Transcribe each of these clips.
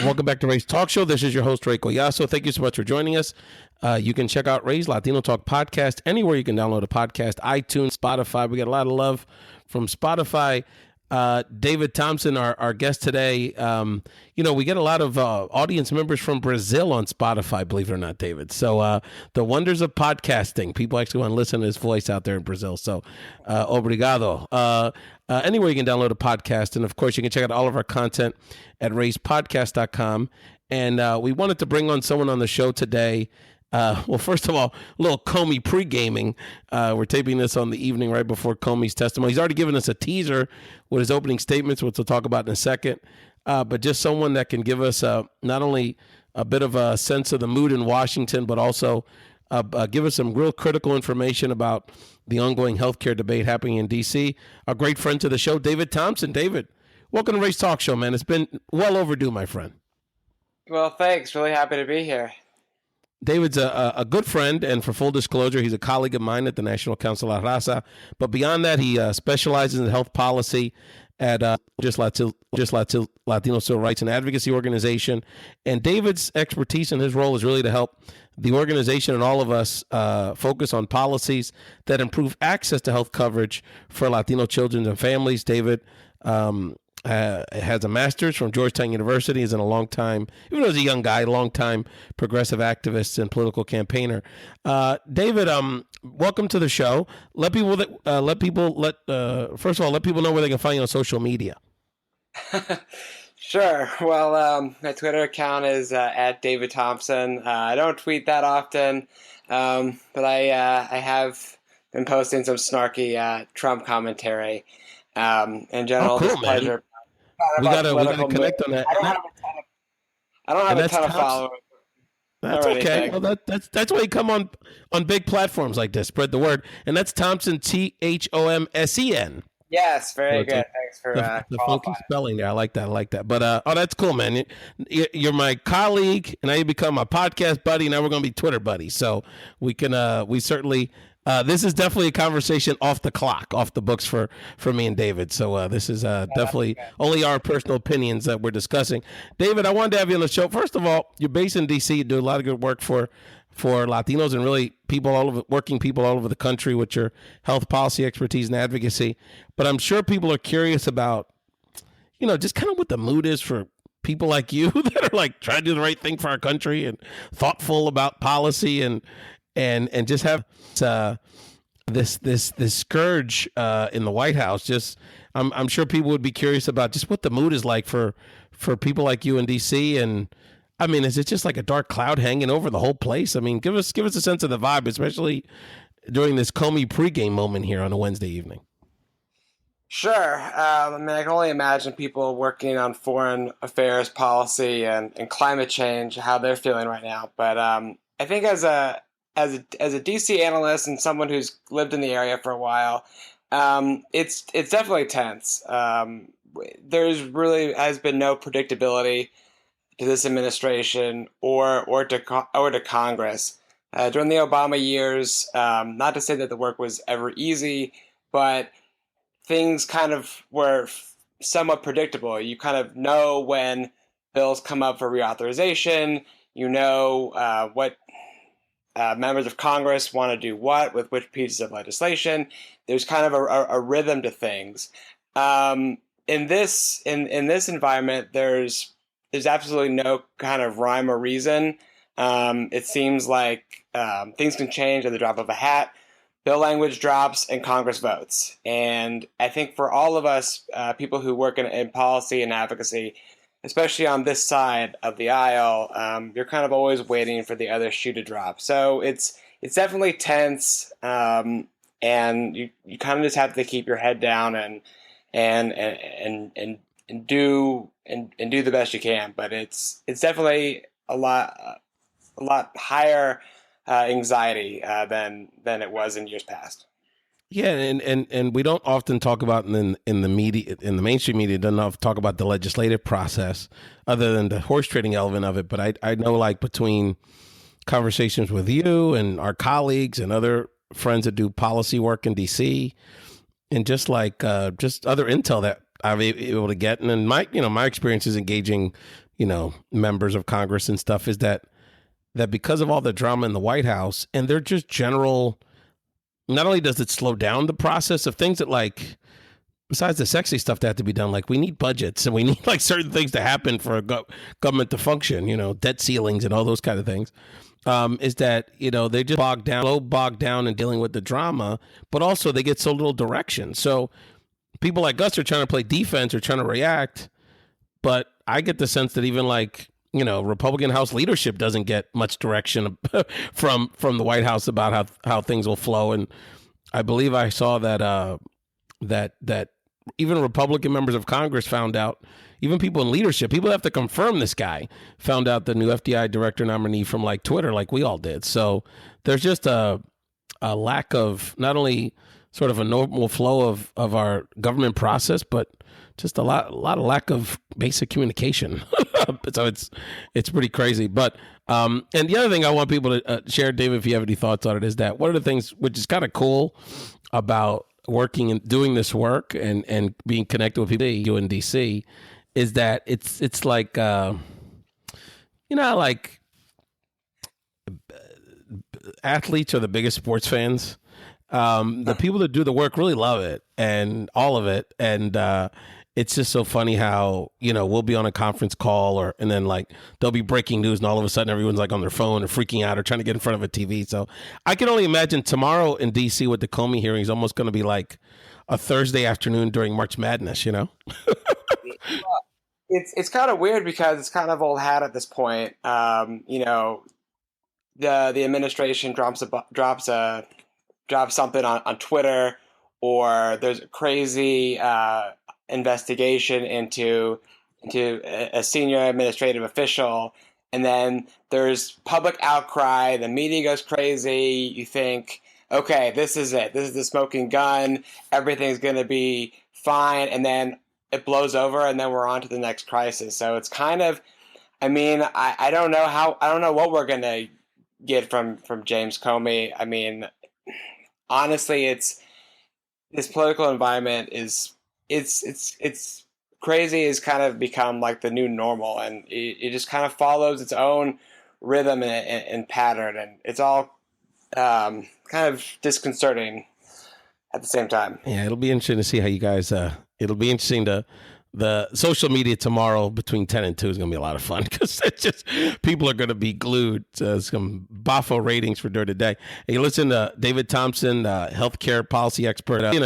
Welcome back to Ray's Talk Show. This is your host, Ray Collazo. Thank you so much for joining us. You can check out Ray's Latino Talk podcast anywhere you can download a podcast, iTunes, Spotify. We got a lot of love from Spotify. David Thomsen, our guest today. We get a lot of audience members from Brazil on Spotify, believe it or not, David. So the wonders of podcasting. People actually want to listen to his voice out there in Brazil. So obrigado. Anywhere you can download a podcast. And, of course, you can check out all of our content at rayspodcast.com. And we wanted to bring on someone on the show today. Well, first of all, a little Comey pre-gaming. We're taping this on the evening right before Comey's testimony. He's already given us a teaser with his opening statements, which we'll talk about in a second. But just someone that can give us not only a bit of a sense of the mood in Washington, but also give us some real critical information about the ongoing healthcare debate happening in D.C. A great friend to the show, David Thomsen. David, welcome to Ray's Talk Show, man. It's been well overdue, my friend. Well, thanks. Really happy to be here. David's a good friend, and for full disclosure, he's a colleague of mine at the National Council of AHCA. But beyond that, he specializes in health policy at Just Latino Civil Rights and Advocacy Organization. And David's expertise in his role is really to help the organization and all of us focus on policies that improve access to health coverage for Latino children and families. David has a master's from Georgetown University, is in a long time, even though he's a young guy, long time progressive activist and political campaigner. David, welcome to the show. Let people know where they can find you on social media. Sure. Well, my Twitter account is at David Thomsen. I don't tweet that often, but I have been posting some snarky Trump commentary. In general, oh, cool, it's a pleasure. We gotta connect on that. I don't have a ton of followers. That's okay. Well, that's why you come on big platforms like this. Spread the word. And that's Thomsen, Thomsen. Yes, very good. Thanks for the funky spelling there. I like that. But that's cool, man. You're my colleague, and now you become my podcast buddy. Now we're gonna be Twitter buddies. So we can we certainly. This is definitely a conversation off the clock, off the books for me and David. So this is definitely only our personal opinions that we're discussing. David, I wanted to have you on the show. First of all, you're based in D.C. You do a lot of good work for Latinos and really working people all over the country with your health policy expertise and advocacy. But I'm sure people are curious about, just kind of what the mood is for people like you that are like trying to do the right thing for our country and thoughtful about policy and just have this scourge in the White House. Just I'm sure people would be curious about just what the mood is like for people like you in D.C. And I mean, is it just like a dark cloud hanging over the whole place? I mean, give us a sense of the vibe, especially during this Comey pregame moment here on a Wednesday evening. Sure. I can only imagine people working on foreign affairs policy and climate change, how they're feeling right now. But I think as a DC analyst and someone who's lived in the area for a while, it's definitely tense. There's really has been no predictability to this administration or to Congress during the Obama years. Not to say that the work was ever easy, but things kind of were somewhat predictable. You kind of know when bills come up for reauthorization. You know what. Members of Congress want to do what with which pieces of legislation. There's kind of a rhythm to things. In this environment, there's absolutely no kind of rhyme or reason. It seems like things can change at the drop of a hat. Bill language drops and Congress votes. And I think for all of us, people who work in policy and advocacy, especially on this side of the aisle, you're kind of always waiting for the other shoe to drop. So it's definitely tense, and you kind of just have to keep your head down and do the best you can. But it's definitely a lot higher anxiety than it was in years past. Yeah, and we don't often talk about in the media, in the mainstream media, doesn't often talk about the legislative process other than the horse trading element of it. But I know, like, between conversations with you and our colleagues and other friends that do policy work in DC, and just other intel that I've been able to get, and then my experience is engaging members of Congress and stuff, is that because of all the drama in the White House and they're just general, not only does it slow down the process of things that, like, besides the sexy stuff that have to be done, like we need budgets and we need like certain things to happen for a government to function, debt ceilings and all those kind of things, is that, they just bogged down in dealing with the drama, but also they get so little direction. So people like us are trying to play defense or trying to react, but I get the sense that even like, Republican House leadership doesn't get much direction from the White House about how things will flow. And I believe I saw that that even Republican members of Congress found out, even people in leadership, people have to confirm this guy, found out the new FBI director nominee from like Twitter, like we all did. So there's just a lack of not only sort of a normal flow of our government process, but just a lot of lack of basic communication. So it's pretty crazy. But and the other thing I want people to share, David, if you have any thoughts on it, is that one of the things which is kind of cool about working and doing this work and being connected with people you in DC is that it's like like athletes are the biggest sports fans. The people that do the work really love it and all of it, and it's just so funny how we'll be on a conference call and then like there'll be breaking news and all of a sudden everyone's like on their phone or freaking out or trying to get in front of a TV. So I can only imagine tomorrow in DC with the Comey hearing is almost going to be like a Thursday afternoon during March Madness. It's kind of weird because it's kind of old hat at this point. The administration drops something on Twitter, or there's a crazy investigation into a senior administrative official, and then there's public outcry, the media goes crazy, you think, okay, this is it, this is the smoking gun, everything's going to be fine, and then it blows over and then we're on to the next crisis. So it's kind of, I don't know what we're going to get from James Comey. Honestly, this political environment it's crazy. It's kind of become like the new normal, and it just kind of follows its own rhythm and pattern, and it's all kind of disconcerting at the same time. Yeah, it'll be interesting to see how you guys. It'll be interesting the social media tomorrow between 10 and 2 is going to be a lot of fun because it's just people are going to be glued to some Bafo ratings for during the day. Hey, listen to David Thomsen, healthcare policy expert, and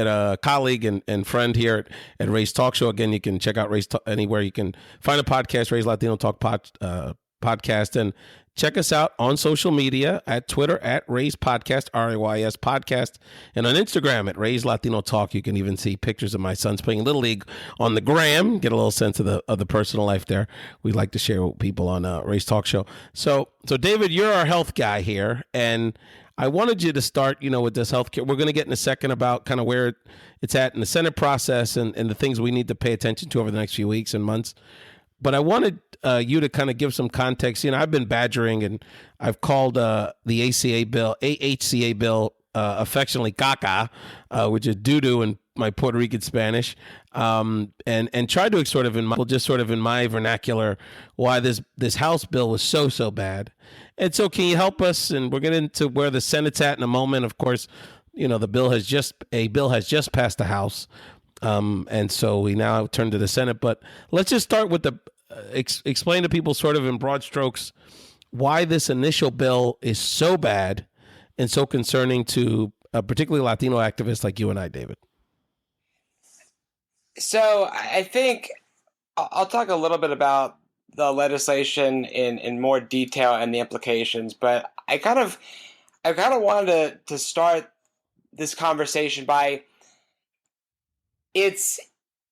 a colleague and friend here at Ray's Talk Show. Again, you can check out Ray's Talk anywhere. You can find a podcast, Ray's Latino Talk podcast, and check us out on social media at Twitter at Ray's Podcast, RAYS Podcast, and on Instagram at Ray's Latino Talk. You can even see pictures of my sons playing Little League on the gram. Get a little sense of the personal life there. We like to share with people on Ray's Talk Show. So David, you're our health guy here, and I wanted you to start, with this healthcare. We're going to get in a second about kind of where it's at in the Senate process and the things we need to pay attention to over the next few weeks and months. But I wanted you to kind of give some context. I've been badgering and I've called the AHCA bill, affectionately caca, which is doo-doo in my Puerto Rican Spanish, and tried to sort of in my vernacular why this House bill was so bad. And so can you help us? And we're getting into where the Senate's at in a moment. Of course, the bill has just passed the House. And so we now turn to the Senate, but let's just start with explain to people sort of in broad strokes why this initial bill is so bad and so concerning to particularly Latino activists like you and I, David. So I think I'll talk a little bit about the legislation in more detail and the implications, but I kind of wanted to start this conversation by it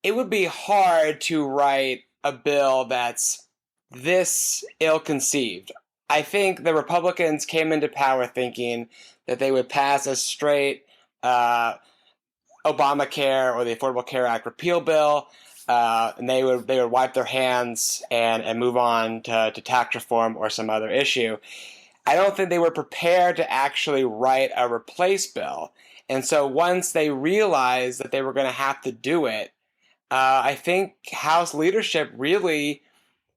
would be hard to write a bill that's this ill-conceived. I think the Republicans came into power thinking that they would pass a straight Obamacare or the Affordable Care Act repeal bill, and they would wipe their hands and move on to tax reform or some other issue. I don't think they were prepared to actually write a replace bill. And so once they realized that they were going to have to do it, I think House leadership really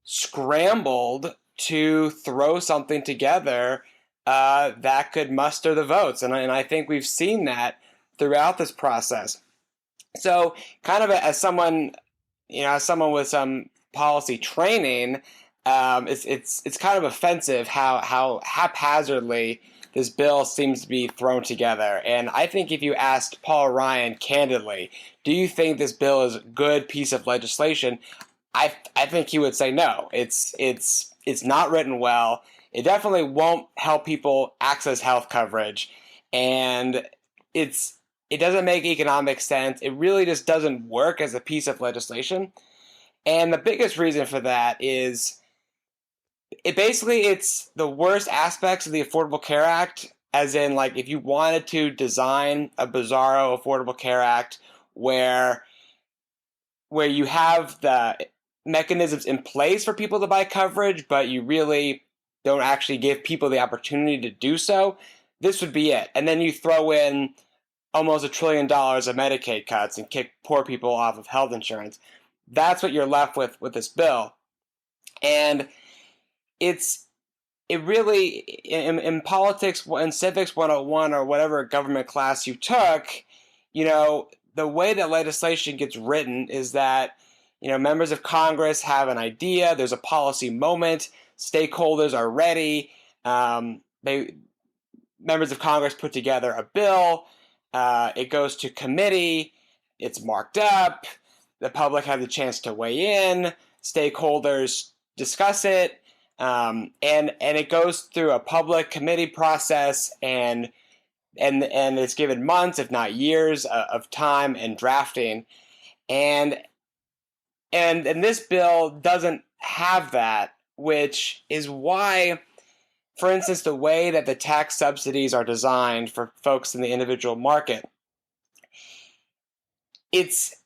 scrambled to throw something together that could muster the votes. And I think we've seen that throughout this process. So kind of as someone, as someone with some policy training, it's kind of offensive how haphazardly this bill seems to be thrown together. And I think if you asked Paul Ryan candidly, do you think this bill is a good piece of legislation? I think he would say no. It's not written well. It definitely won't help people access health coverage, and it doesn't make economic sense. It really just doesn't work as a piece of legislation. And the biggest reason for that is it's the worst aspects of the Affordable Care Act, as in, like, if you wanted to design a bizarro Affordable Care Act where you have the mechanisms in place for people to buy coverage, but you really don't actually give people the opportunity to do so, this would be it. And then you throw in almost $1 trillion of Medicaid cuts and kick poor people off of health insurance. That's what you're left with this bill. And it really, in politics, in civics 101 or whatever government class you took, the way that legislation gets written is that, members of Congress have an idea, there's a policy moment, stakeholders are ready, members of Congress put together a bill, it goes to committee, it's marked up, the public has a chance to weigh in, stakeholders discuss it, and it goes through a public committee process, and it's given months, if not years, of time and drafting, and this bill doesn't have that, which is why, for instance, the way that the tax subsidies are designed for folks in the individual market, it's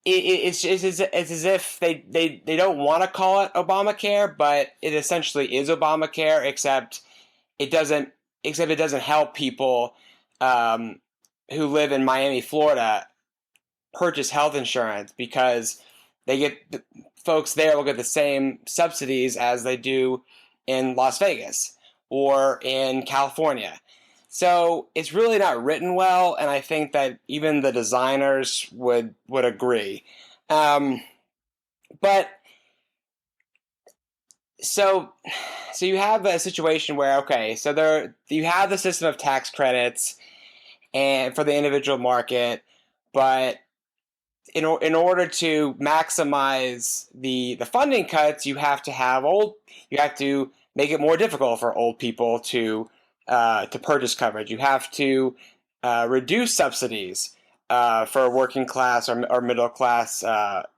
as if they don't want to call it Obamacare, but it essentially is Obamacare, except it doesn't help people who live in Miami, Florida, purchase health insurance, because folks there will get the same subsidies as they do in Las Vegas or in California. So it's really not written well, and I think that even the designers would agree. But so you have a situation where, you have the system of tax credits and for the individual market, but in order to maximize the funding cuts, you have to make it more difficult for old people to purchase coverage. You have to reduce subsidies for working class or middle class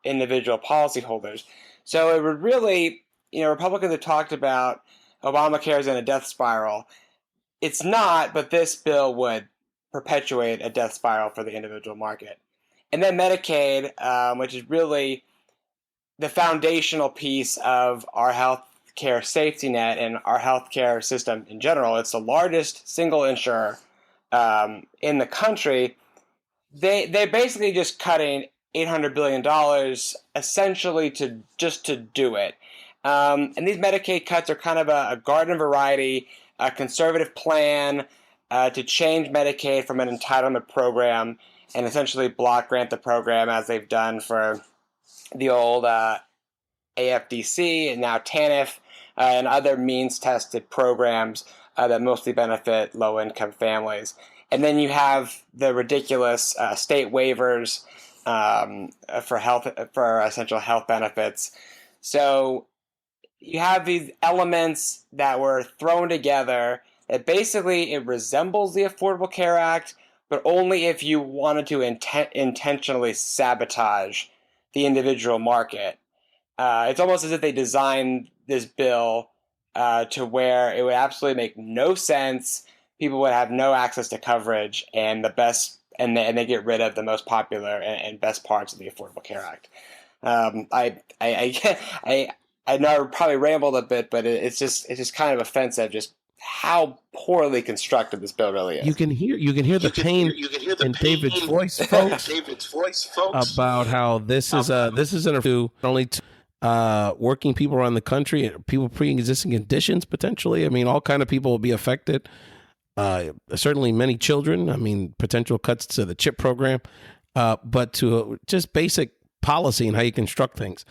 individual policyholders. So it would really, Republicans have talked about Obamacare is in a death spiral. It's not, but this bill would perpetuate a death spiral for the individual market. And then Medicaid, which is really the foundational piece of our health care safety net and our healthcare system in general. It's the largest single insurer in the country. They're basically just cutting $800 billion essentially to do it. And these Medicaid cuts are kind of a garden variety, a conservative plan to change Medicaid from an entitlement program and essentially block grant the program, as they've done for the old AFDC and now TANF and other means-tested programs that mostly benefit low-income families. And then you have the ridiculous state waivers for essential health benefits. So you have these elements that were thrown together that basically it resembles the Affordable Care Act, but only if you wanted to intentionally sabotage the individual market. It's almost as if they designed this bill to where it would absolutely make no sense. People would have no access to coverage, and they get rid of the most popular and best parts of the Affordable Care Act. I know I probably rambled a bit, but it's just kind of offensive, just how poorly constructed this bill really is. You can hear the pain in David's voice, folks, about how this is an only to working people around the country, people pre-existing conditions potentially. I mean, all kind of people will be affected. Certainly many children. I mean, potential cuts to the CHIP program, but to just basic policy and how you construct things.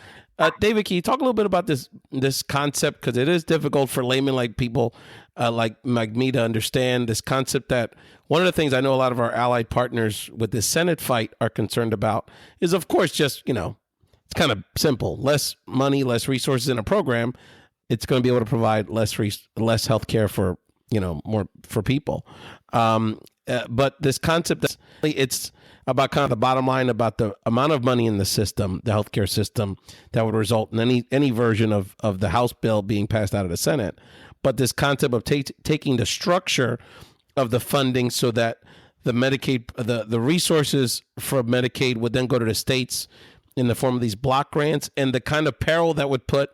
David, can you talk a little bit about this concept? Because it is difficult for laymen like people like me to understand this concept. That one of the things I know a lot of our allied partners with this Senate fight are concerned about is, of course, just, it's kind of simple. Less money, less resources in a program. It's going to be able to provide less health care for, more for people. But this concept, it's about kind of the bottom line about the amount of money in the system, the healthcare system, that would result in any version of the House bill being passed out of the Senate. But this concept of taking the structure of the funding so that the Medicaid, the resources for Medicaid would then go to the states in the form of these block grants, and the kind of peril that would put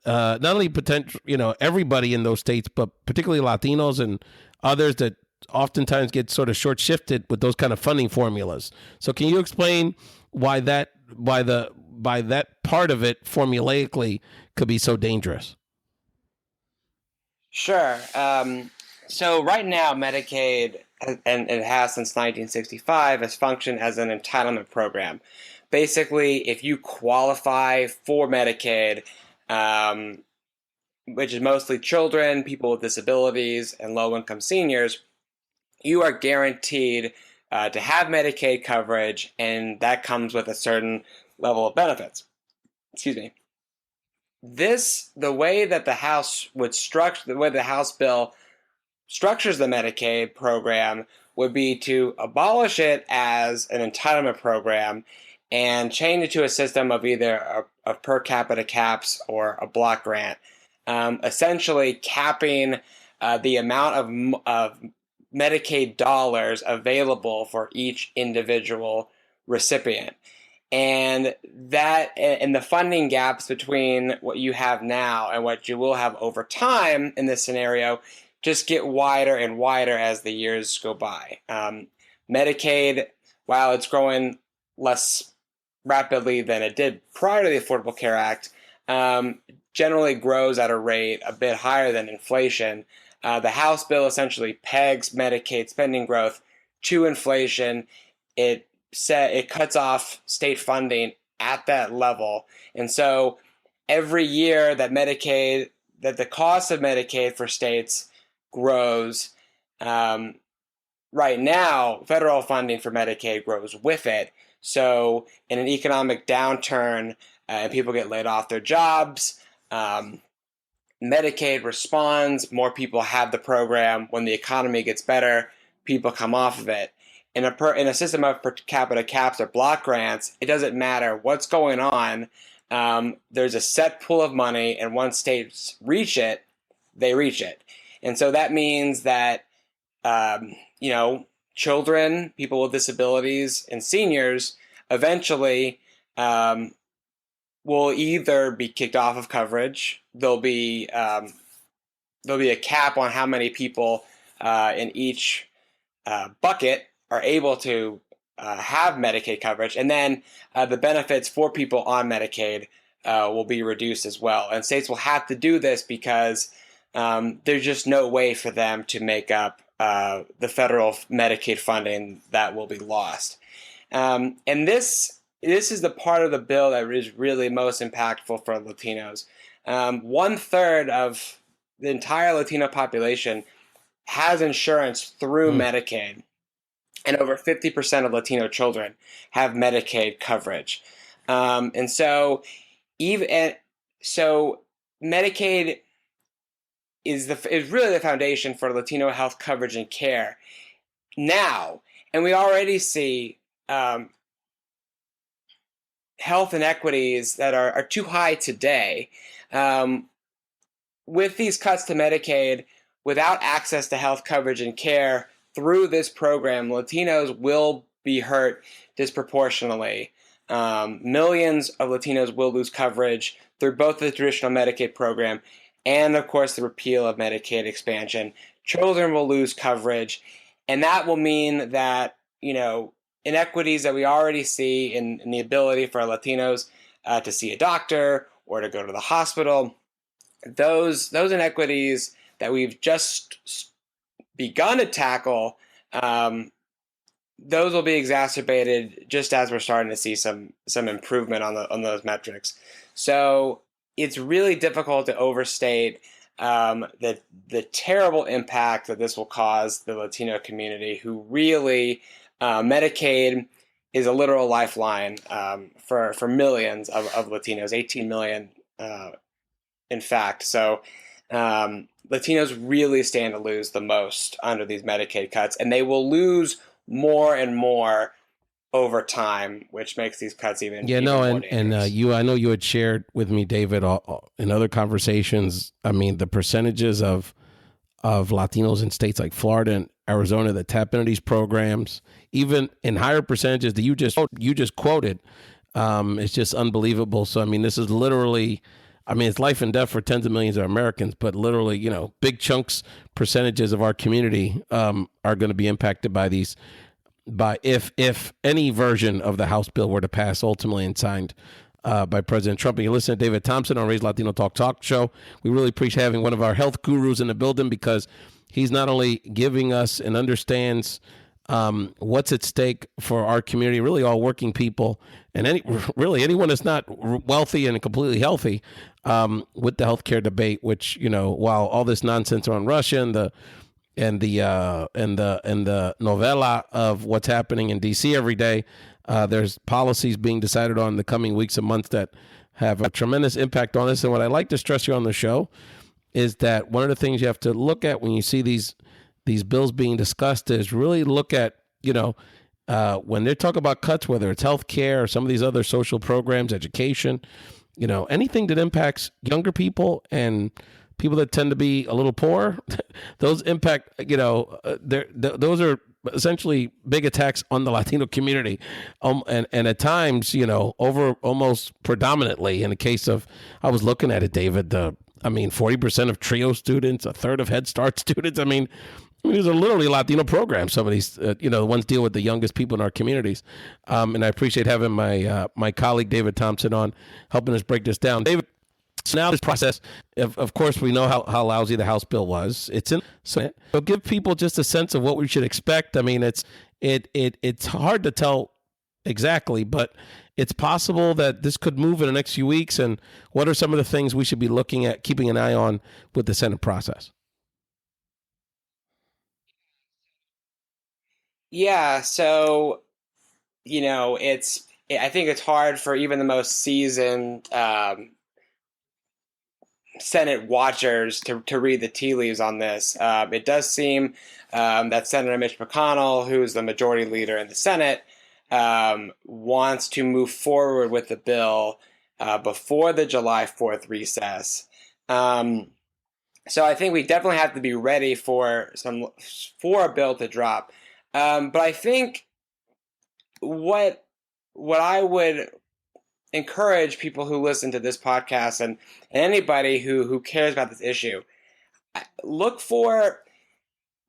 not only potential, everybody in those states, but particularly Latinos and others that oftentimes get sort of short shifted with those kind of funding formulas. So can you explain why that part of it formulaically could be so dangerous? Sure. So right now, Medicaid, and it has since 1965, has functioned as an entitlement program. Basically, if you qualify for Medicaid, which is mostly children, people with disabilities, and low-income seniors, you are guaranteed to have Medicaid coverage, and that comes with a certain level of benefits. Excuse me. The way that the House would structure, the way the House bill structures the Medicaid program would be to abolish it as an entitlement program and change it to a system of either a per capita caps or a block grant, essentially capping the amount of Medicaid dollars available for each individual recipient. And the funding gaps between what you have now and what you will have over time in this scenario just get wider and wider as the years go by. Medicaid, while it's growing less rapidly than it did prior to the Affordable Care Act, generally grows at a rate a bit higher than inflation. The House bill essentially pegs Medicaid spending growth to inflation. It cuts off state funding at that level. And so every year that the cost of Medicaid for states grows, right now, federal funding for Medicaid grows with it. So in an economic downturn, and people get laid off their jobs, Medicaid responds, more people have the program. When the economy gets better, people come off of it. In a system of per capita caps or block grants, it doesn't matter what's going on. There's a set pool of money, and once states reach it, they reach it. And so that means that, children, people with disabilities, and seniors eventually will either be kicked off of coverage. There'll be a cap on how many people in each bucket are able to have Medicaid coverage, and then the benefits for people on Medicaid will be reduced as well. And states will have to do this because there's just no way for them to make up the federal Medicaid funding that will be lost. And this is the part of the bill that is really most impactful for Latinos. 1/3 of the entire Latino population has insurance through Medicaid, and over 50% of Latino children have Medicaid coverage. And so Medicaid is really the foundation for Latino health coverage and care now. And we already see health inequities that are too high today. With these cuts to Medicaid, without access to health coverage and care through this program, Latinos will be hurt disproportionately. Millions of Latinos will lose coverage through both the traditional Medicaid program and of course the repeal of Medicaid expansion, children will lose coverage. And that will mean that, inequities that we already see in the ability for Latinos to see a doctor or to go to the hospital, those inequities that we've just begun to tackle, those will be exacerbated just as we're starting to see some improvement on those metrics. So it's really difficult to overstate the terrible impact that this will cause the Latino community, who really Medicaid is a literal lifeline for millions of Latinos, 18 million in fact. So Latinos really stand to lose the most under these Medicaid cuts, and they will lose more and more over time, which makes these cuts even more dangerous. I know you had shared with me, David, in other conversations. I mean, the percentages of Latinos in states like Florida and Arizona that tap into these programs, even in higher percentages that you just quoted, it's just unbelievable. So, I mean, this is literally, it's life and death for tens of millions of Americans, but literally, big chunks, percentages of our community are going to be impacted by these. If any version of the House bill were to pass ultimately and signed by President Trump. And you listen to David Thomsen on Ray's Latino Talk show. We really appreciate having one of our health gurus in the building, because he's not only giving us and understands what's at stake for our community, really all working people, and anyone that's not wealthy and completely healthy, with the healthcare debate, which, while all this nonsense on Russia and the novella of what's happening in DC every day, there's policies being decided on in the coming weeks and months that have a tremendous impact on us. And what I like to stress here on the show is that one of the things you have to look at when you see these bills being discussed is really look at, when they talk about cuts, whether it's healthcare or some of these other social programs, education, anything that impacts younger people and people that tend to be a little poor, those impact, those are essentially big attacks on the Latino community. And at times, over almost predominantly in the case of, I was looking at it, David, 40% of TRIO students, a third of Head Start students. These are literally Latino programs. Some of these, the ones deal with the youngest people in our communities. And I appreciate having my colleague, David Thomsen, on helping us break this down. David, so now this process, of course, we know how lousy the House bill was. It's in Senate. So give people just a sense of what we should expect. It's hard to tell exactly, but it's possible that this could move in the next few weeks. And what are some of the things we should be looking at, keeping an eye on with the Senate process? Yeah, so I think it's hard for even the most seasoned Senate watchers to read the tea leaves on this. It does seem that Senator Mitch McConnell, who's the majority leader in the Senate, wants to move forward with the bill before the July 4th recess. So I think we definitely have to be ready for a bill to drop. But I think what I would encourage people who listen to this podcast and anybody who cares about this issue, look for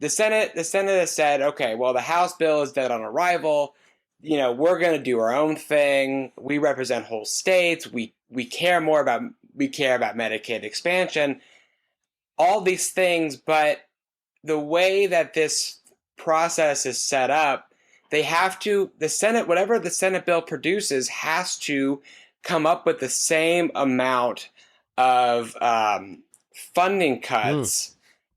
the Senate. The Senate has said, okay, well, the House bill is dead on arrival. We're going to do our own thing. We represent whole states. We care about Medicaid expansion, all these things. But the way that this process is set up, the Senate, whatever the Senate bill produces, has to come up with the same amount of funding cuts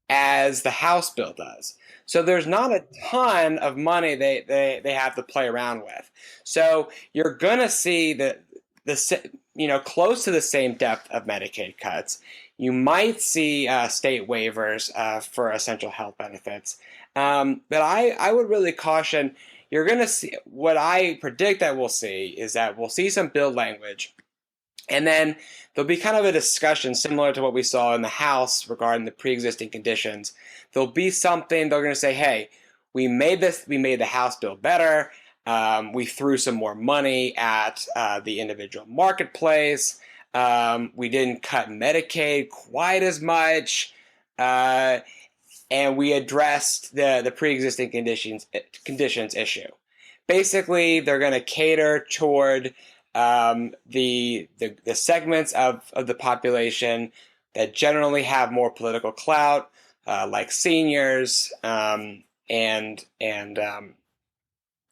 as the House bill does. So there's not a ton of money they have to play around with. So you're gonna see the close to the same depth of Medicaid cuts. You might see state waivers for essential health benefits. But I would really caution. You're going to see, what I predict that we'll see is that we'll see some bill language, and then there'll be kind of a discussion similar to what we saw in the House regarding the pre-existing conditions. There'll be something, they're going to say, hey, we made the House bill better. We threw some more money at the individual marketplace. We didn't cut Medicaid quite as much. And we addressed the pre-existing conditions issue. Basically, they're going to cater toward the segments of the population that generally have more political clout, like seniors and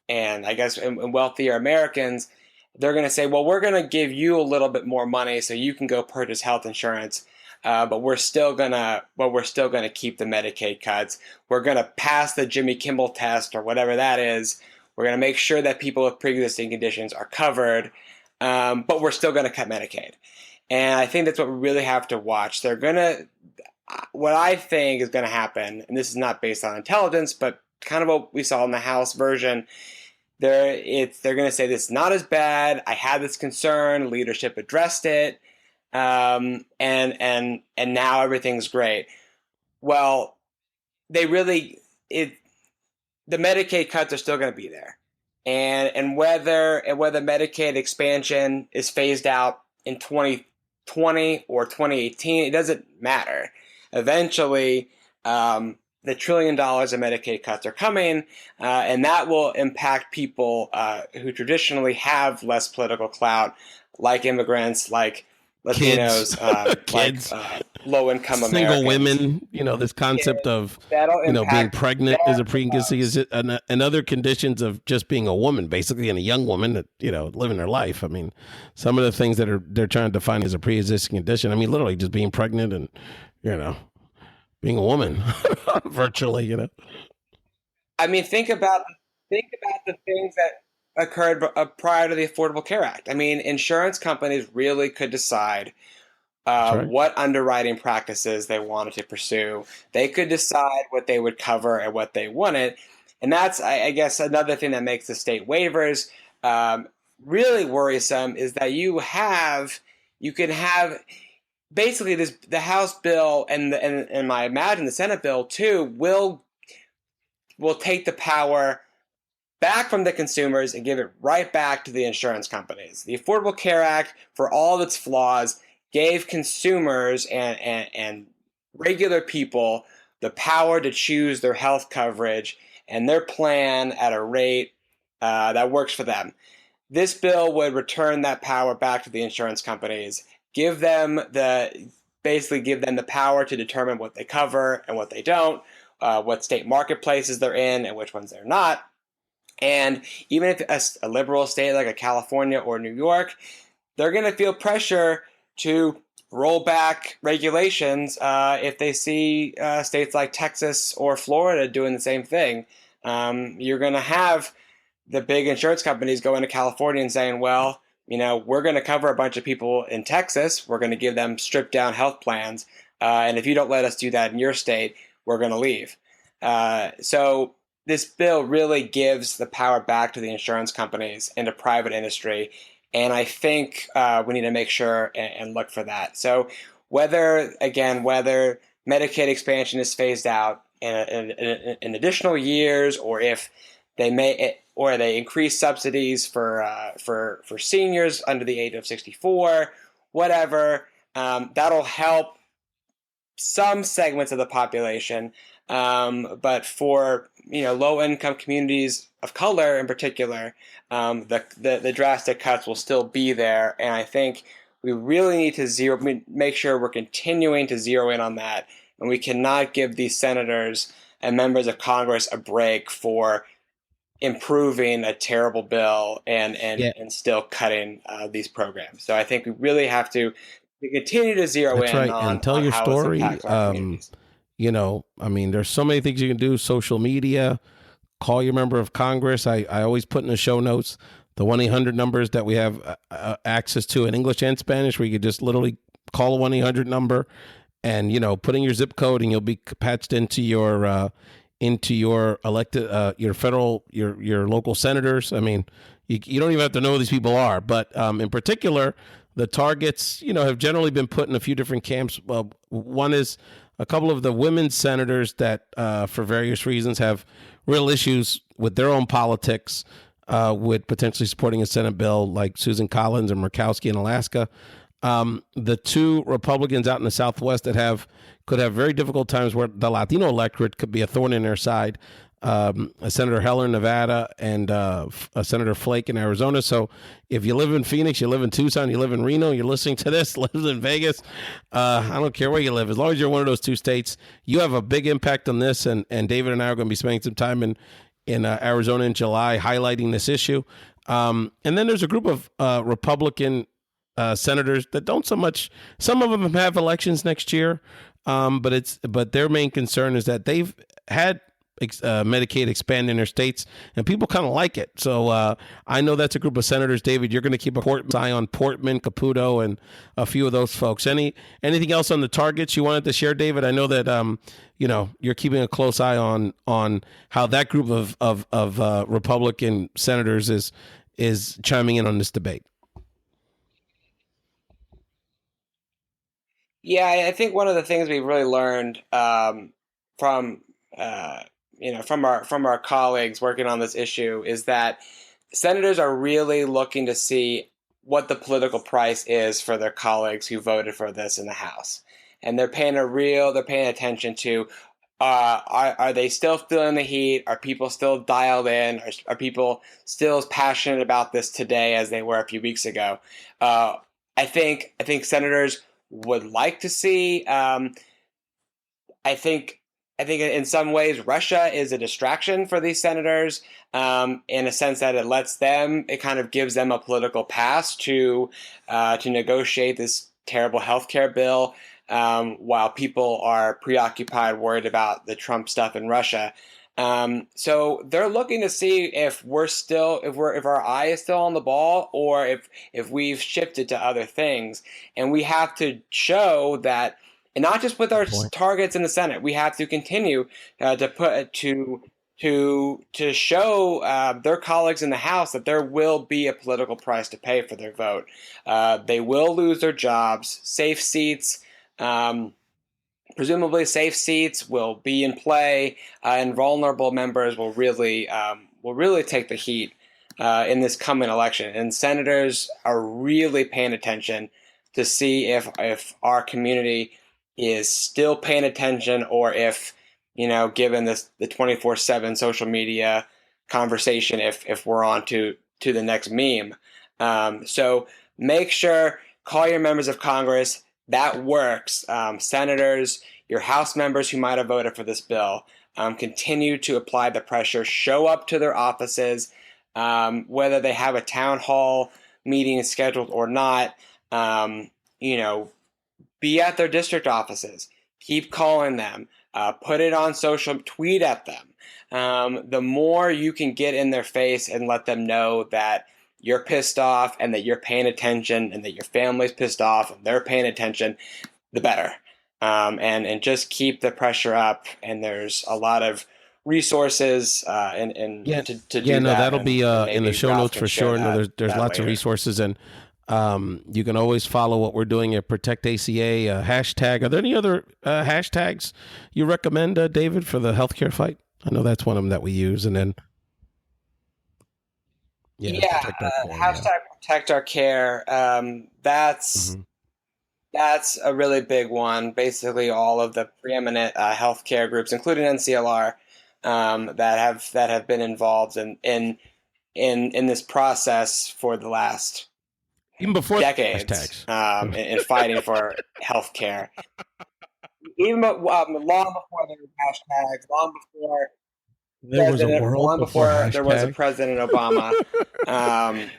I guess and wealthier Americans. They're going to say, well, we're going to give you a little bit more money so you can go purchase health insurance, but we're still gonna keep the Medicaid cuts. We're going to pass the Jimmy Kimmel test or whatever that is. We're going to make sure that people with pre-existing conditions are covered, but we're still going to cut Medicaid. And I think that's what we really have to watch. What I think is going to happen, and this is not based on intelligence, but kind of what we saw in the House version, they're going to say this is not as bad. I had this concern. Leadership addressed it, and now everything's great. Well, the Medicaid cuts are still going to be there, and whether Medicaid expansion is phased out in 2020 or 2018, it doesn't matter. Eventually, the $1 trillion of Medicaid cuts are coming, and that will impact people who traditionally have less political clout, like immigrants, like Latinos, kids, like low-income single Americans. women. This concept of That'll being pregnant is a preconceived, and other conditions of just being a woman, basically, and a young woman that living their life. I mean, some of the things that they're trying to define as a pre-existing condition. I mean, literally just being pregnant and being a woman, virtually. I mean, think about the things that occurred prior to the Affordable Care Act. I mean, insurance companies really could decide what underwriting practices they wanted to pursue. They could decide what they would cover and what they wanted. And that's, I guess, another thing that makes the state waivers really worrisome is that you can have basically the House bill and I imagine the Senate bill too will take the power back from the consumers and give it right back to the insurance companies. The Affordable Care Act, for all of its flaws, gave consumers and regular people the power to choose their health coverage and their plan at a rate that works for them. This bill would return that power back to the insurance companies, give them the power to determine what they cover and what they don't, what state marketplaces they're in and which ones they're not. And even if a liberal state like a California or New York, they're going to feel pressure to roll back regulations if they see states like Texas or Florida doing the same thing. You're going to have the big insurance companies go into California and saying, well, we're going to cover a bunch of people in Texas. We're going to give them stripped down health plans. And if you don't let us do that in your state, we're going to leave. So this bill really gives the power back to the insurance companies and to private industry. And I think we need to make sure and look for that. So whether Medicaid expansion is phased out in additional years, or if they increase subsidies for seniors under the age of 64, whatever, that'll help some segments of the population. But for low-income communities of color in particular, the drastic cuts will still be there. And I think we really need to make sure we're continuing to zero in on that. And we cannot give these senators and members of Congress a break for improving a terrible bill and still cutting these programs. So I think we really have to continue to zero in on, and tell your story. There's so many things you can do. Social media, call your member of Congress. I always put in the show notes the 1-800 numbers that we have access to in English and Spanish, where you could just literally call a 1-800 number and, put in your zip code and you'll be patched into your elected, your federal, your local senators. I mean, you don't even have to know who these people are, but in particular, the targets, have generally been put in a few different camps. One is a couple of the women's senators that, for various reasons, have real issues with their own politics, with potentially supporting a Senate bill like Susan Collins and Murkowski in Alaska. the two Republicans out in the Southwest that could have very difficult times where the Latino electorate could be a thorn in their side. Senator Heller in Nevada and Senator Flake in Arizona. So if you live in Phoenix, you live in Tucson, you live in Reno, you're listening to this, lives in Vegas, I don't care where you live. As long as you're one of those two states, you have a big impact on this. And David and I are going to be spending some time in Arizona in July highlighting this issue. And then there's a group of Republican senators that don't so much. Some of them have elections next year, but their main concern is that they've had Medicaid expand in their states, and people kind of like it. So I know that's a group of senators. David, you're going to keep a eye on Portman, Caputo, and a few of those folks. Anything else on the targets you wanted to share, David? I know that you're keeping a close eye on how that group of Republican senators is chiming in on this debate. Yeah, I think one of the things we've really learned from our colleagues working on this issue is that senators are really looking to see what the political price is for their colleagues who voted for this in the House, and they're paying attention to are they still feeling the heat? Are people still dialed in? Are people still as passionate about this today as they were a few weeks ago? I think senators would like to see. I think in some ways Russia is a distraction for these senators, in a sense that it kind of gives them a political pass to negotiate this terrible healthcare bill, while people are preoccupied, worried about the Trump stuff in Russia. So they're looking to see if our eye is still on the ball, or if we've shifted to other things. And we have to show that, and not just with our targets in the Senate, we have to continue to show their colleagues in the House that there will be a political price to pay for their vote. They will lose their jobs. Safe seats. Presumably safe seats will be in play, and vulnerable members will really take the heat in this coming election. And senators are really paying attention to see if our community is still paying attention, or if, given the 24/7 social media conversation, if we're on to the next meme. So make sure, call your members of Congress. That works. Senators, your House members who might have voted for this bill, continue to apply the pressure, show up to their offices, whether they have a town hall meeting scheduled or not, be at their district offices, keep calling them, put it on social, tweet at them. The more you can get in their face and let them know that you're pissed off and that you're paying attention and that your family's pissed off and they're paying attention, the better. And just keep the pressure up. And there's a lot of resources to do that. That'll be in the show notes for sure. No, there's lots of resources, and you can always follow what we're doing at Protect ACA hashtag. Are there any other hashtags you recommend, David, for the healthcare fight? I know that's one of them that we use, and then. Hashtag Protect Our Care. That's a really big one. Basically, all of the preeminent healthcare groups, including NCLR, that have been involved in this process for the last even before decades, in fighting for healthcare. Even long before there were hashtags, long before. There was a world before there was a President Obama.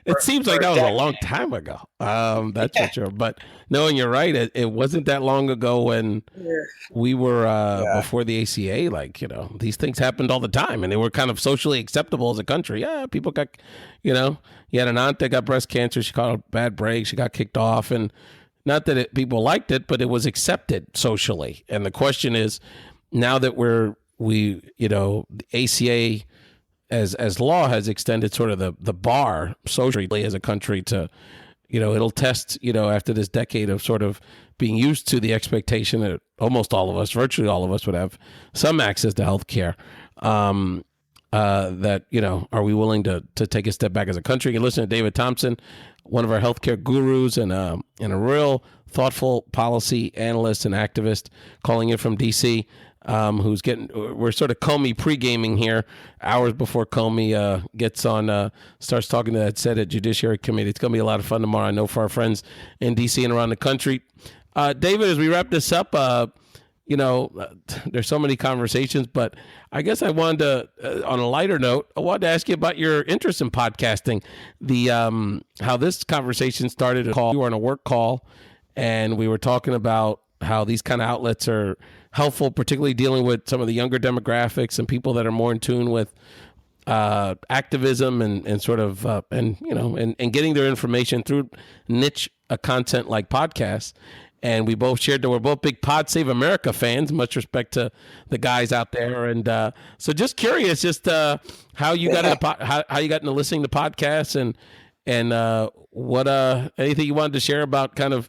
It seems like that was a long time ago. That's for sure. But no, and you're right. It wasn't that long ago when we were before the ACA. These things happened all the time, and they were kind of socially acceptable as a country. Yeah, people got, you had an aunt that got breast cancer. She caught a bad break. She got kicked off, and not that people liked it, but it was accepted socially. And the question is, now that the ACA as law has extended sort of the bar socially as a country to, it'll test, after this decade of sort of being used to the expectation that almost all of us, virtually all of us, would have some access to health care. That, are we willing to take a step back as a country? You listen to David Thomsen one of our healthcare gurus and a real thoughtful policy analyst and activist calling in from DC. We're sort of Comey pre-gaming here, hours before Comey gets on, starts talking to that Senate Judiciary Committee. It's going to be a lot of fun tomorrow, I know, for our friends in D.C. and around the country. David, as we wrap this up, there's so many conversations, but I guess I wanted to, on a lighter note, I wanted to ask you about your interest in podcasting. How this conversation started. You were on a work call, and we were talking about how these kind of outlets are helpful, particularly dealing with some of the younger demographics and people that are more in tune with activism and sort of and getting their information through niche content like podcasts. And we both shared that we're both big Pod Save America fans. Much respect to the guys out there. And so, just curious, how you got into how you got into listening to podcasts and what anything you wanted to share about kind of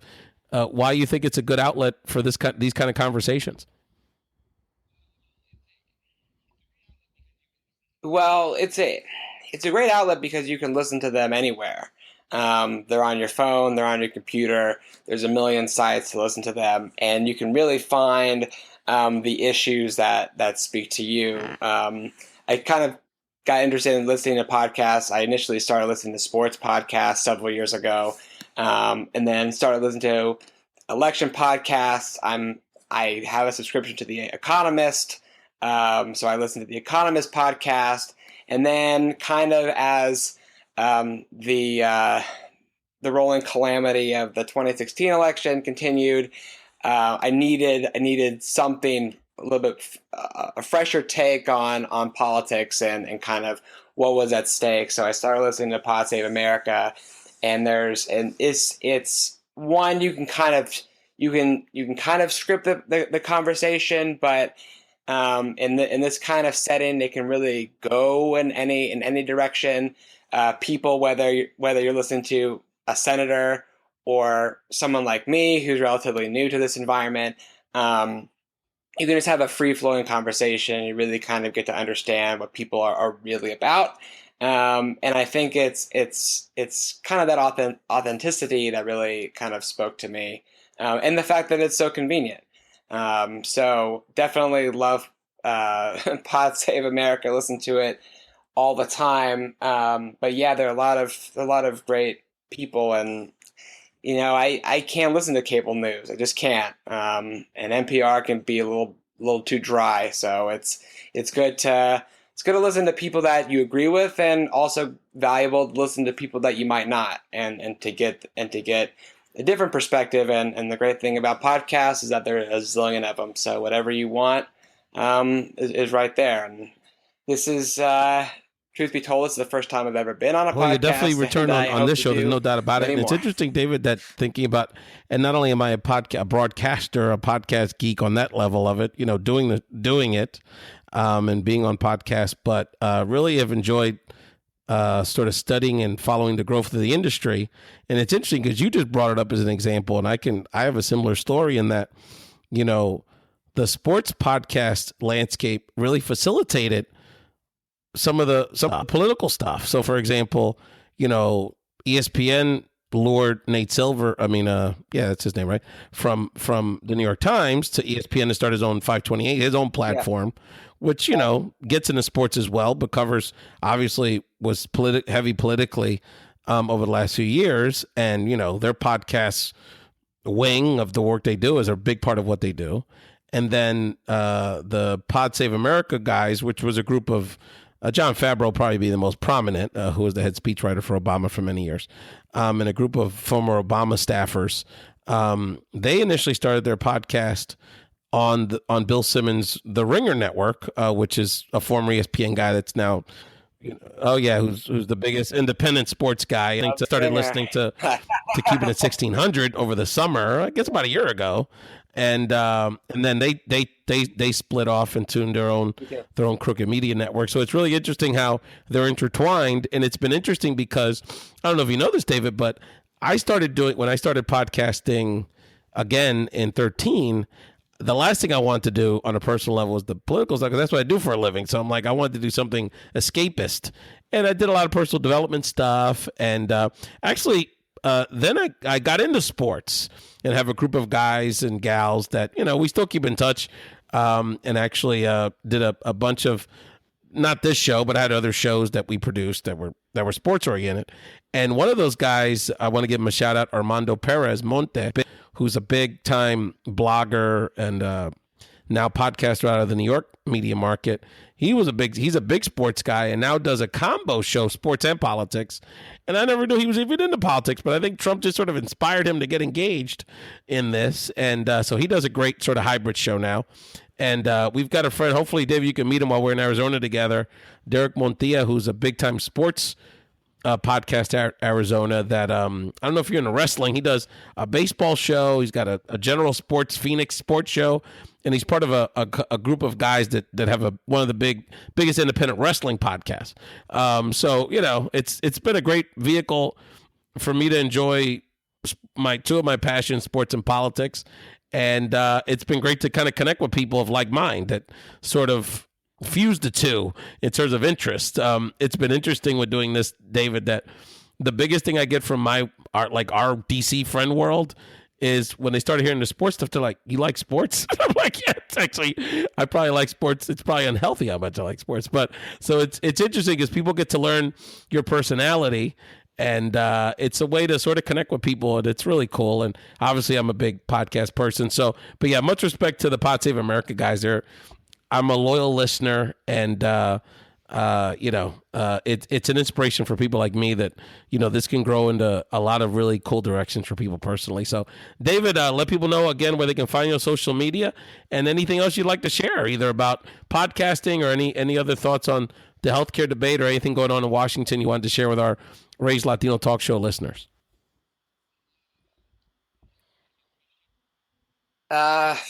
why you think it's a good outlet for these kind of conversations. Well, it's a great outlet because you can listen to them anywhere. They're on your phone, they're on your computer. There's a million sites to listen to them, and you can really find the issues that speak to you. I kind of got interested in listening to podcasts. I initially started listening to sports podcasts several years ago, and then started listening to election podcasts. I have a subscription to The Economist. So I listened to The Economist podcast, and then kind of as the rolling calamity of the 2016 election continued, I needed something a little bit a fresher take on politics and kind of what was at stake. So I started listening to Pod Save America, and it's one you can kind of script the conversation, but in this kind of setting, they can really go in any direction. People, whether you're listening to a senator or someone like me who's relatively new to this environment, you can just have a free-flowing conversation. You really kind of get to understand what people are really about. And I think it's kind of that authenticity that really kind of spoke to me, and the fact that it's so convenient. So definitely love Pod Save America. Listen to it all the time. But yeah, there are a lot of great people, and I can't listen to cable news. I just can't. And NPR can be a little too dry. So it's good to listen to people that you agree with, and also valuable to listen to people that you might not, and to get a different perspective. And the great thing about podcasts is that there are a zillion of them. So whatever you want is right there. And this is, truth be told, this is the first time I've ever been on a podcast. Well, you definitely return on this show. There's no doubt about it. And it's interesting, David, that thinking about, and not only am I a broadcaster, a podcast geek on that level of it, doing it and being on podcasts, but really have enjoyed sort of studying and following the growth of the industry. And it's interesting because you just brought it up as an example, and I have a similar story in that, the sports podcast landscape really facilitated some political stuff. So for example, ESPN lured Nate Silver, that's his name, right? From the New York Times to ESPN to start his own 528, his own platform, which, gets into sports as well, but covers, obviously, was heavy politically over the last few years. And, their podcast wing of the work they do is a big part of what they do. And then the Pod Save America guys, which was a group of John Favreau probably be the most prominent, who was the head speechwriter for Obama for many years, and a group of former Obama staffers. They initially started their podcast on Bill Simmons' The Ringer Network, which is a former ESPN guy that's now, who's the biggest independent sports guy. I think started listening to Keep It at 1600 over the summer, I guess about a year ago. And then they split off into their own Crooked Media Network. So it's really interesting how they're intertwined. And it's been interesting because, I don't know if you know this, David, but when I started podcasting again in 2013, the last thing I wanted to do on a personal level was the political stuff, because that's what I do for a living. So I'm like, I wanted to do something escapist. And I did a lot of personal development stuff. And actually, then I got into sports and have a group of guys and gals that, we still keep in touch, and actually did a bunch of, not this show, but I had other shows that we produced that were sports oriented. And one of those guys, I want to give him a shout out, Armando Perez Monte, who's a big blogger and now podcaster out of the New York media market. He's a big sports guy and now does a combo show, sports and politics. And I never knew he was even into politics, but I think Trump just sort of inspired him to get engaged in this. And so he does a great sort of hybrid show now. And we've got a friend, hopefully, Dave, you can meet him while we're in Arizona together, Derek Montilla, who's a big-time sports podcast Arizona that, I don't know if you're into wrestling. He does a baseball show. He's got a general sports, Phoenix sports show. And he's part of a group of guys that have one of the biggest independent wrestling podcasts. So, it's been a great vehicle for me to enjoy two of my passions, sports and politics. And it's been great to kind of connect with people of like mind that sort of fuse the two in terms of interest. It's been interesting with doing this, David, that the biggest thing I get from our DC friend world is when they started hearing the sports stuff, they're like, "You like sports?" I'm like, "Yeah, it's actually, I probably like sports. It's probably unhealthy how much I like sports." But so it's interesting because people get to learn your personality. And it's a way to sort of connect with people, and it's really cool. And obviously, I'm a big podcast person. So, but yeah, much respect to the Pod Save America guys. I'm a loyal listener, and it's an inspiration for people like me that this can grow into a lot of really cool directions for people personally. So, David, let people know again where they can find you on social media, and anything else you'd like to share, either about podcasting or any other thoughts on the healthcare debate or anything going on in Washington you wanted to share with our Ray's Latino Talk Show listeners. I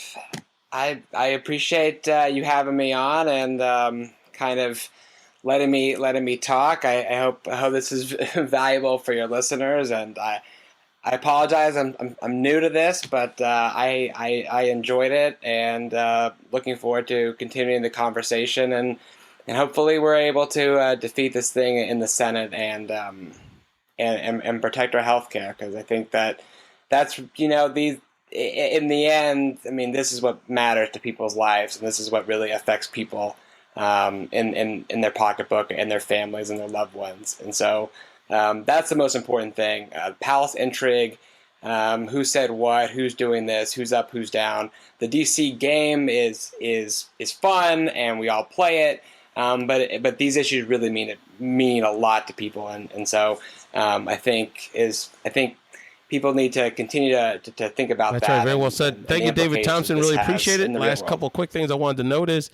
appreciate you having me on and kind of letting me talk. I hope this is valuable for your listeners, and I apologize. I'm new to this, but I enjoyed it, and looking forward to continuing the conversation, and hopefully we're able to defeat this thing in the Senate and protect our health care, because I think that's in the end, I mean, this is what matters to people's lives, and this is what really affects people in their pocketbook and their families and their loved ones. And so that's the most important thing. Palace intrigue, who said what, who's doing this, who's up, who's down. The DC game is fun, and we all play it. But these issues really mean a lot to people, and so I think people need to continue to think about that. That's right. Very well said. Thank you, David Thomsen. Really appreciate it. Last couple of quick things I wanted to note is,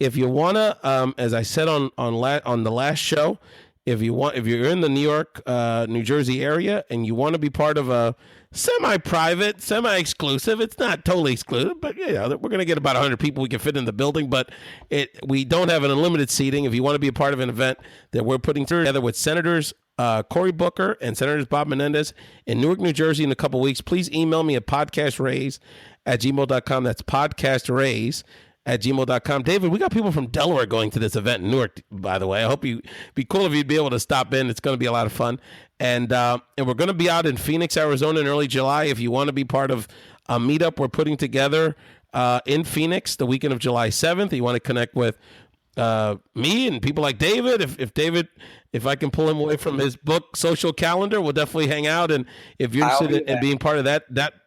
if you wanna, as I said on the last show, if you're in the New York, New Jersey area and you want to be part of a semi-private, semi-exclusive, it's not totally exclusive, but we're going to get about 100 people we can fit in the building, but we don't have an unlimited seating. If you want to be a part of an event that we're putting together with Senators Cory Booker and Senators Bob Menendez in Newark, New Jersey in a couple weeks, please email me at podcastraise@gmail.com. That's podcastraise@gmail.com. David, we got people from Delaware going to this event in Newark, by the way. I hope you'd be cool if you'd be able to stop in. It's going to be a lot of fun. And we're going to be out in Phoenix, Arizona in early July. If you want to be part of a meetup we're putting together in Phoenix the weekend of July 7th, you want to connect with me and people like David. If I can pull him away from his book social calendar, we'll definitely hang out. And if you're interested in being part of that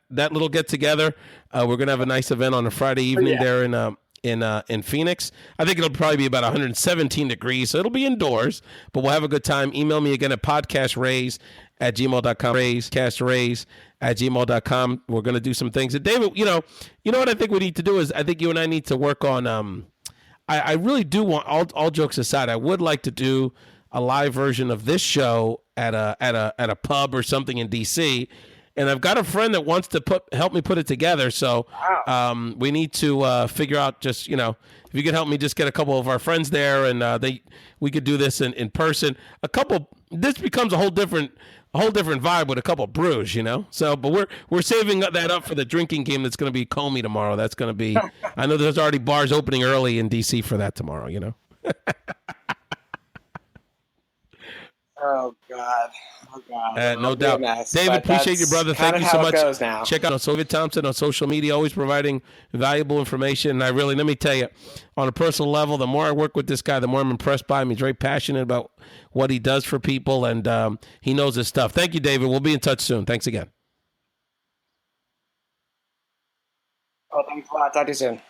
little get together, we're going to have a nice event on a Friday evening there in Phoenix. I think it'll probably be about 117 degrees, so it'll be indoors, but we'll have a good time. Email me again at podcastraise@gmail.com, podcastraise@gmail.com. We're going to do some things. And David, you know what I think we need to do is, I think you and I need to work on, I really do want, all jokes aside, I would like to do a live version of this show at a pub or something in DC. And I've got a friend that wants to help me put it together. So we need to figure out just, if you could help me just get a couple of our friends there, and we could do this in person. This becomes a whole different vibe with a couple of brews, So, but we're saving that up for the drinking game that's going to be Comey tomorrow. That's going to be, I know there's already bars opening early in DC for that tomorrow, Oh God. Oh God. No It'll be a doubt. mess, David, but appreciate you, that's brother. kind Thank of you so how much. it goes now. Check out David Thomsen on social media, always providing valuable information. And let me tell you, on a personal level, the more I work with this guy, the more I'm impressed by him. He's very passionate about what he does for people, and he knows his stuff. Thank you, David. We'll be in touch soon. Thanks again. Oh, thanks a lot. Talk to you soon.